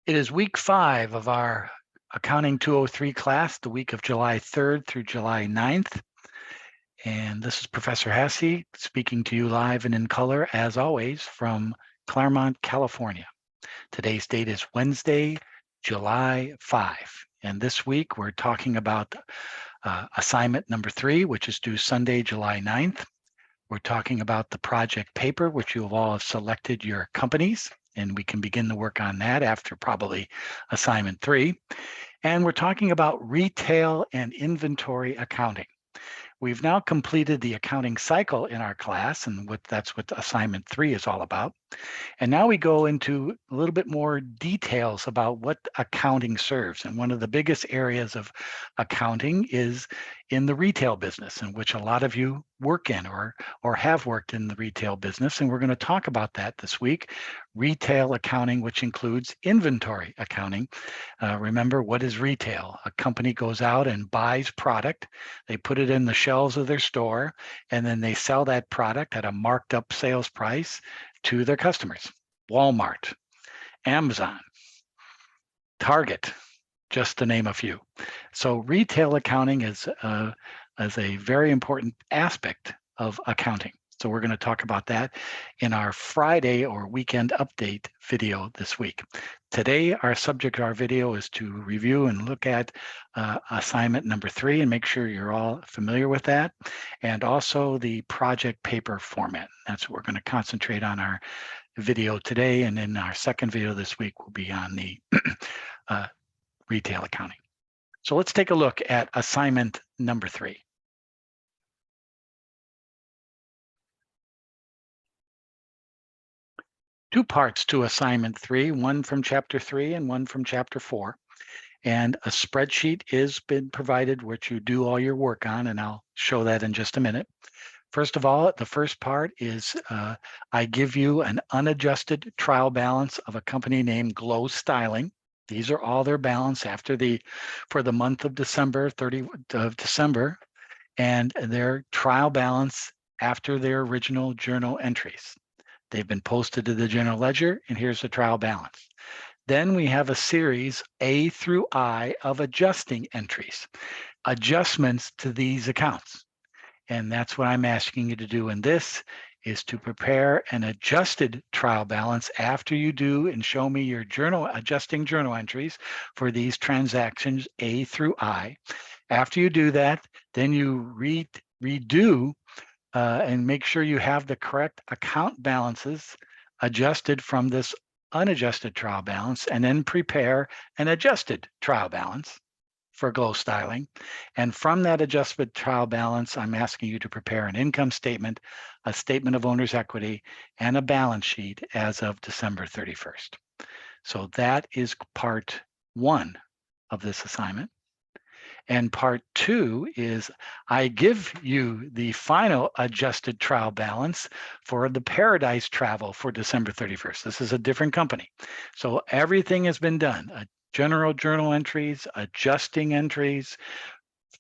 It is week 5 of our Accounting 203 class, the week of July 3rd through July 9th. And this is Professor Hasse speaking to you live and in color, as always, from Claremont, California. Today's date is Wednesday, July 5. And this week we're talking about assignment number 3, which is due Sunday, July 9th. We're talking about the project paper, which you all have selected your companies, and we can begin to work on that after probably assignment 3. And we're talking about retail and inventory accounting. We've now completed the accounting cycle in our class, and that's what assignment 3 is all about. And now we go into a little bit more details about what accounting serves. And one of the biggest areas of accounting is in the retail business, in which a lot of you work in or have worked in the retail business. And we're going to talk about that this week. Retail accounting, which includes inventory accounting. Remember, what is retail? A company goes out and buys product. They put it in the shelves of their store, and then they sell that product at a marked up sales price to their customers. Walmart, Amazon, Target, just to name a few. So retail accounting is a very important aspect of accounting. So we're going to talk about that in our Friday or weekend update video this week. Today, our subject, our video is to review and look at assignment number 3 and make sure you're all familiar with that. And also the project paper format. That's what we're going to concentrate on our video today. And then our second video this week will be on the retail accounting. So let's take a look at assignment number 3. Two parts to assignment 3, one from chapter 3 and one from chapter 4. And a spreadsheet is been provided, which you do all your work on, and I'll show that in just a minute. First of all, the first part is I give you an unadjusted trial balance of a company named Glow Styling. These are all their balance for the month of December, 30th of December, and their trial balance after their original journal entries. They've been posted to the general ledger, and here's the trial balance. Then we have a series A through I of adjusting entries, adjustments to these accounts. And that's what I'm asking you to do in this, is to prepare an adjusted trial balance after you do and show me your adjusting journal entries for these transactions A through I. After you do that, then you redo and make sure you have the correct account balances adjusted from this unadjusted trial balance, and then prepare an adjusted trial balance for Glow Styling. And from that adjusted trial balance, I'm asking you to prepare an income statement, a statement of owner's equity, and a balance sheet as of December 31st. So that is part 1 of this assignment. And part 2 is I give you the final adjusted trial balance for the Paradise Travel for December 31st. This is a different company. So everything has been done. General journal entries, adjusting entries,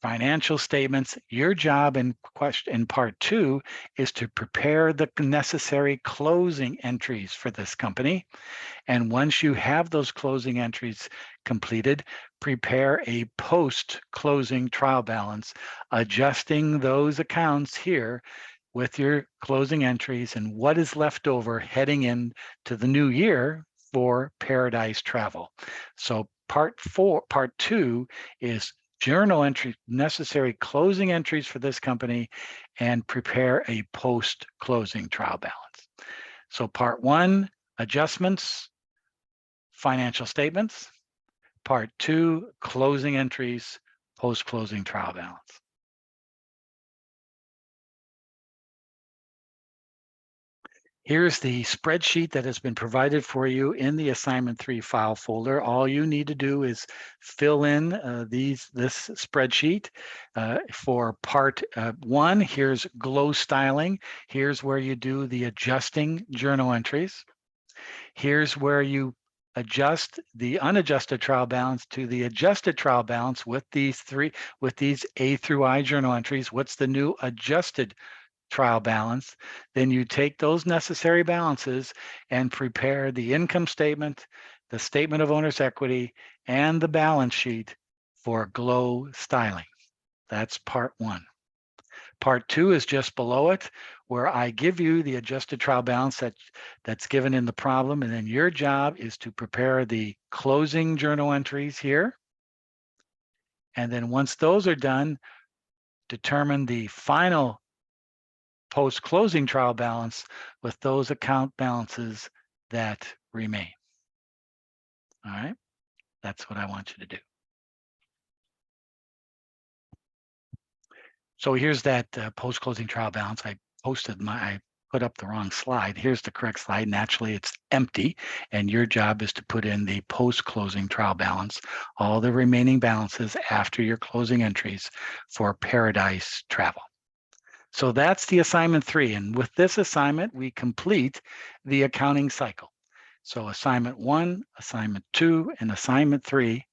financial statements. Your job in part 2 is to prepare the necessary closing entries for this company. And once you have those closing entries completed, prepare a post-closing trial balance, adjusting those accounts here with your closing entries and what is left over heading into the new year for Paradise Travel. So part 2 is journal entry, necessary closing entries for this company, and prepare a post-closing trial balance. So part 1, adjustments, financial statements. Part 2, closing entries, post-closing trial balance. Here's the spreadsheet that has been provided for you in the assignment 3 file folder. All you need to do is fill in this spreadsheet. For part 1, here's Glow Styling. Here's where you do the adjusting journal entries. Here's where you adjust the unadjusted trial balance to the adjusted trial balance with these A through I journal entries. What's the new adjusted trial balance? Then you take those necessary balances and prepare the income statement, the statement of owner's equity, and the balance sheet for Glow styling. That's part one. Part two is just below it, where I give you the adjusted trial balance that's given in the problem, and then your job is to prepare the closing journal entries here. And then once those are done, determine the final post-closing trial balance with those account balances that remain. All right, that's what I want you to do. So here's that post-closing trial balance. I put up the wrong slide. Here's the correct slide. Naturally, it's empty, and your job is to put in the post-closing trial balance, all the remaining balances after your closing entries for Paradise Travel. So that's the assignment 3. And with this assignment, we complete the accounting cycle. So assignment 1, assignment 2, and assignment 3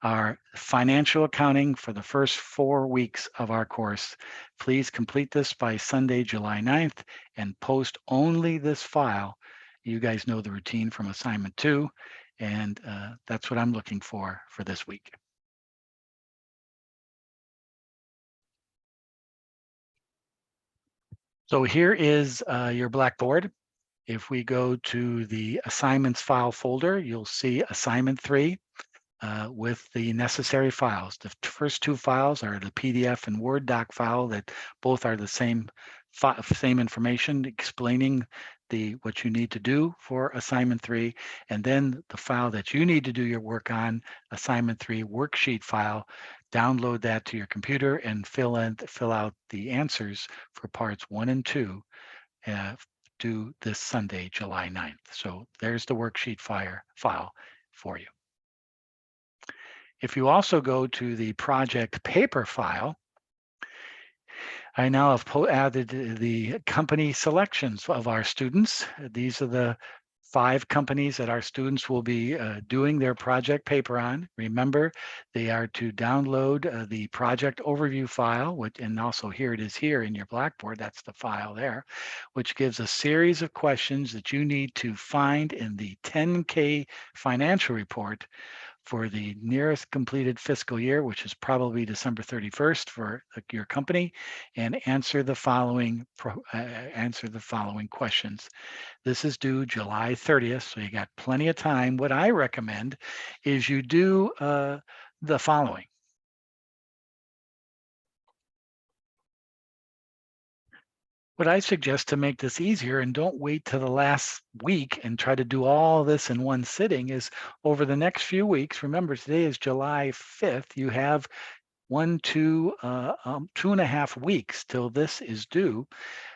are financial accounting for the first 4 weeks of our course. Please complete this by Sunday, July 9th, and post only this file. You guys know the routine from assignment 2, and that's what I'm looking for this week. So here is your Blackboard. If we go to the assignments file folder, you'll see assignment 3 with the necessary files. The first 2 files are the PDF and Word doc file that both are the same information explaining what you need to do for assignment 3, and then the file that you need to do your work on, assignment 3 worksheet file. Download that to your computer and fill out the answers for parts 1 and 2 due this Sunday, July 9th. So there's the worksheet file for you. If you also go to the project paper file, I now have added the company selections of our students. These are the 5 companies that our students will be doing their project paper on. Remember, they are to download the project overview file, and also here it is here in your Blackboard, that's the file there, which gives a series of questions that you need to find in the 10K financial report for the nearest completed fiscal year, which is probably December 31st for your company, and answer the following questions. This is due July 30th, so you got plenty of time. What I recommend is you do the following. What I suggest to make this easier, and don't wait till the last week and try to do all this in one sitting, is over the next few weeks, remember today is July 5th, you have 2.5 weeks till this is due.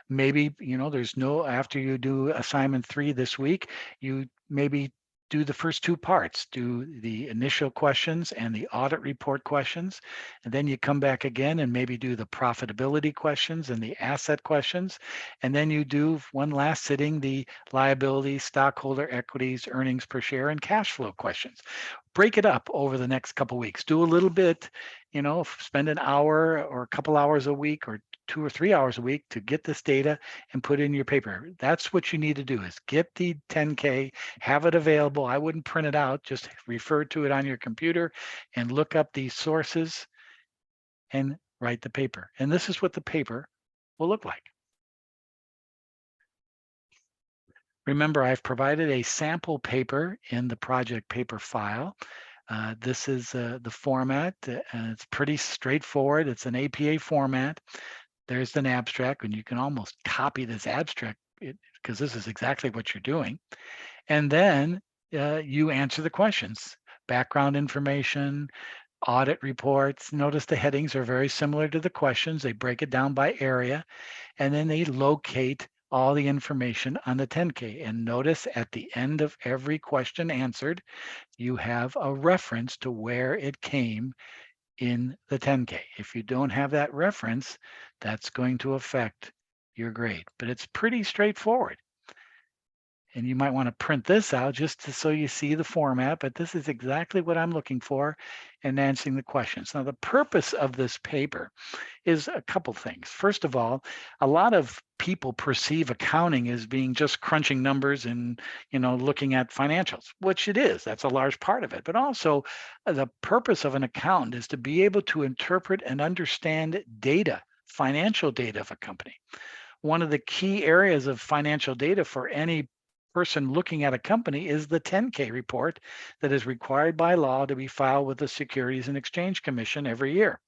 Maybe, after you do assignment 3 this week, you maybe do the first 2 parts, do the initial questions and the audit report questions, and then you come back again and maybe do the profitability questions and the asset questions, and then you do one last sitting, the liability, stockholder equities, earnings per share, and cash flow questions. Break it up over the next couple of weeks. Do a little bit, spend an hour or a couple hours a week or 2 or 3 hours a week to get this data and put it in your paper. That's what you need to do, is get the 10K, have it available. I wouldn't print it out, just refer to it on your computer and look up these sources and write the paper. And this is what the paper will look like. Remember, I've provided a sample paper in the project paper file. This is the format, and it's pretty straightforward. It's an APA format. There's an abstract, and you can almost copy this abstract because this is exactly what you're doing. And then you answer the questions, background information, audit reports. Notice the headings are very similar to the questions. They break it down by area, and then they locate all the information on the 10K. And notice at the end of every question answered, you have a reference to where it came in the 10K. If you don't have that reference, that's going to affect your grade, but it's pretty straightforward. And you might want to print this out so you see the format, but this is exactly what I'm looking for in answering the questions. Now, the purpose of this paper is a couple things. First of all, a lot of people perceive accounting as being just crunching numbers and looking at financials, which it is. That's a large part of it. But also, the purpose of an accountant is to be able to interpret and understand data, financial data of a company. One of the key areas of financial data for any person looking at a company is the 10K report that is required by law to be filed with the Securities and Exchange Commission every year.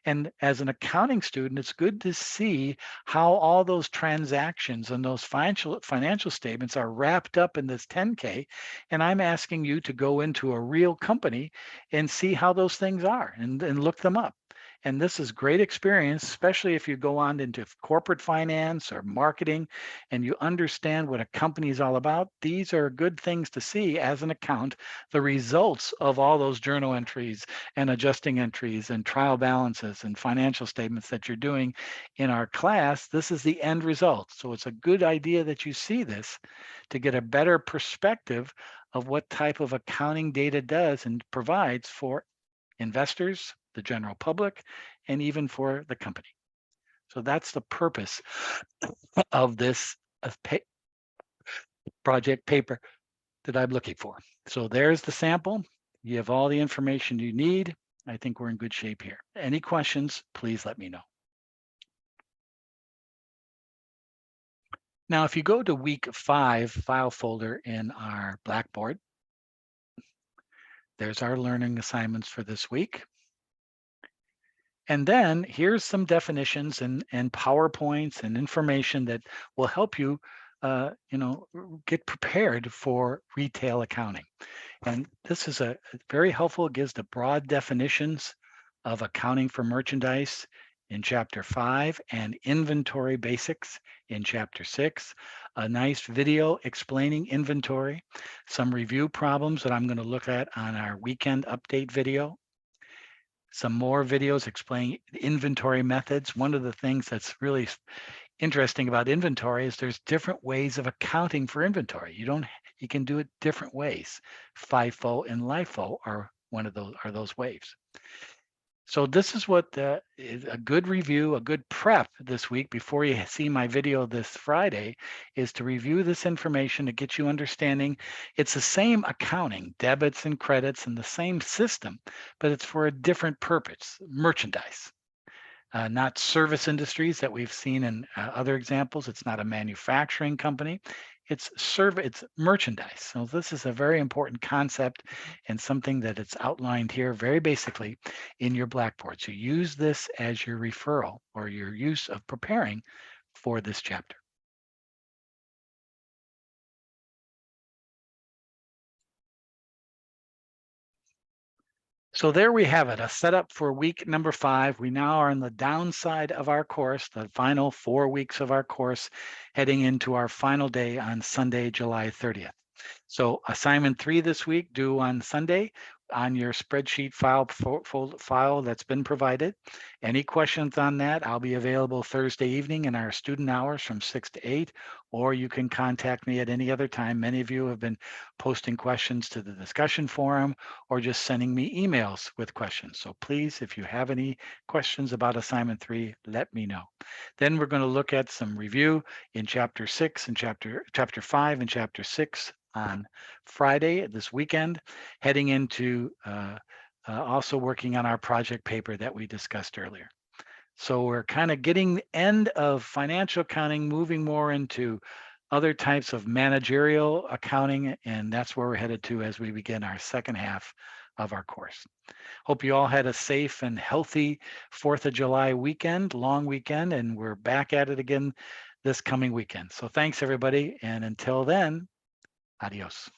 And as an accounting student, it's good to see how all those transactions and those financial statements are wrapped up in this 10K. And I'm asking you to go into a real company and see how those things are and look them up. And this is great experience, especially if you go on into corporate finance or marketing and you understand what a company is all about. These are good things to see as an account, the results of all those journal entries and adjusting entries and trial balances and financial statements that you're doing in our class. This is the end result. So it's a good idea that you see this to get a better perspective of what type of accounting data does and provides for investors, the general public, and even for the company. So that's the purpose of this project paper that I'm looking for. So there's the sample. You have all the information you need. I think we're in good shape here. Any questions, please let me know. Now, if you go to week 5 file folder in our Blackboard, there's our learning assignments for this week. And then here's some definitions and PowerPoints and information that will help you, get prepared for retail accounting. And this is a very helpful. It gives the broad definitions of accounting for merchandise in chapter 5 and inventory basics in chapter 6. A nice video explaining inventory, some review problems that I'm going to look at on our weekend update video. Some more videos explaining inventory methods. One of the things that's really interesting about inventory is there's different ways of accounting for inventory. You can do it different ways. FIFO and LIFO are those ways. So this is what is a good review, a good prep this week before you see my video this Friday, is to review this information to get you understanding. It's the same accounting, debits and credits, and the same system, but it's for a different purpose, merchandise. Not service industries that we've seen in other examples. It's not a manufacturing company. It's merchandise. So this is a very important concept and something that it's outlined here very basically in your Blackboard. So use this as your referral or your use of preparing for this chapter. So there we have it, a setup for week number 5. We now are on the downside of our course, the final 4 weeks of our course, heading into our final day on Sunday, July 30th. So assignment 3 this week due on Sunday on your spreadsheet file that's been provided. Any questions on that? I'll be available Thursday evening in our student hours from 6 to 8, or you can contact me at any other time. Many of you have been posting questions to the discussion forum or just sending me emails with questions. So please, if you have any questions about assignment 3, let me know. Then we're going to look at some review in chapter 6 and chapter 5 and chapter 6 on Friday this weekend, heading into also working on our project paper that we discussed earlier. So we're kind of getting the end of financial accounting, moving more into other types of managerial accounting, and that's where we're headed to as we begin our second half of our course. Hope you all had a safe and healthy 4th of July weekend, long weekend, and we're back at it again this coming weekend. So thanks everybody, and until then, adios.